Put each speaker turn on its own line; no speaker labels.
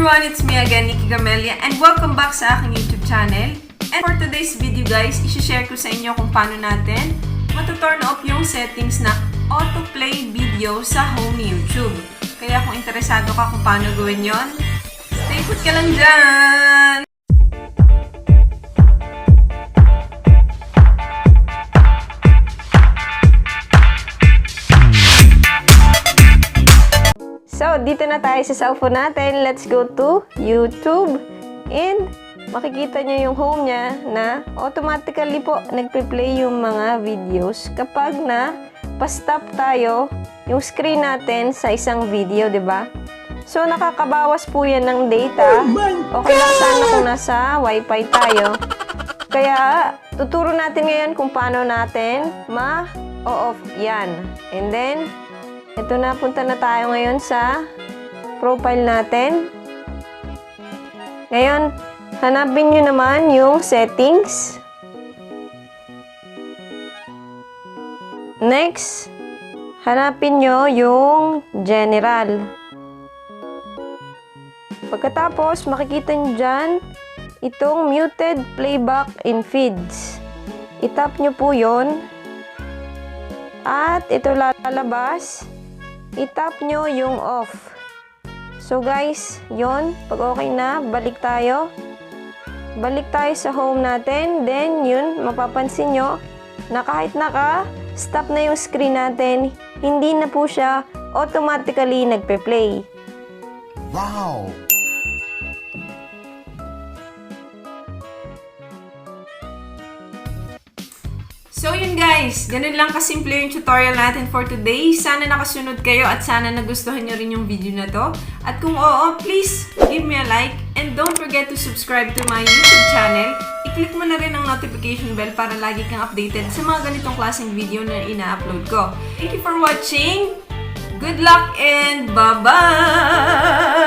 everyone, it's me again, Nikki Gamella, and welcome back sa aking YouTube channel. And for today's video guys, isi-share ko sa inyo kung paano natin matuturn off yung settings na autoplay video sa home ni YouTube. Kaya kung interesado ka kung paano gawin yon, stay put ka lang dyan! So, dito na tayo sa cellphone natin. Let's go to YouTube. And, makikita nyo yung home niya na automatically po nagpe-play yung mga videos kapag na pa-stop tayo yung screen natin sa isang video, di ba? So, nakakabawas po yan ng data. Okay lang sana kung nasa Wi-Fi tayo. Kaya, tuturo natin ngayon kung paano natin ma-off yan. And then, ito na, punta na tayo ngayon sa profile natin. Ngayon, hanapin nyo naman yung settings. Next, hanapin nyo yung general. Pagkatapos, makikita nyo dyan itong muted playback in feeds. I-tap nyo po yon. At ito lalabas. I-tap nyo yung off. So guys, yon. Pag okay na, balik tayo. Balik tayo sa home natin. Then yun, mapapansin nyo na kahit naka-stop na yung screen natin, hindi na po siya automatically nagpe-play.
Wow!
So yun guys, ganun lang kasimple yung tutorial natin for today. Sana nakasunod kayo at sana nagustuhan nyo rin yung video na to. At kung oo, please give me a like and don't forget to subscribe to my YouTube channel. I-click mo na rin ang notification bell para lagi kang updated sa mga ganitong klaseng video na ina-upload ko. Thank you for watching. Good luck and bye-bye!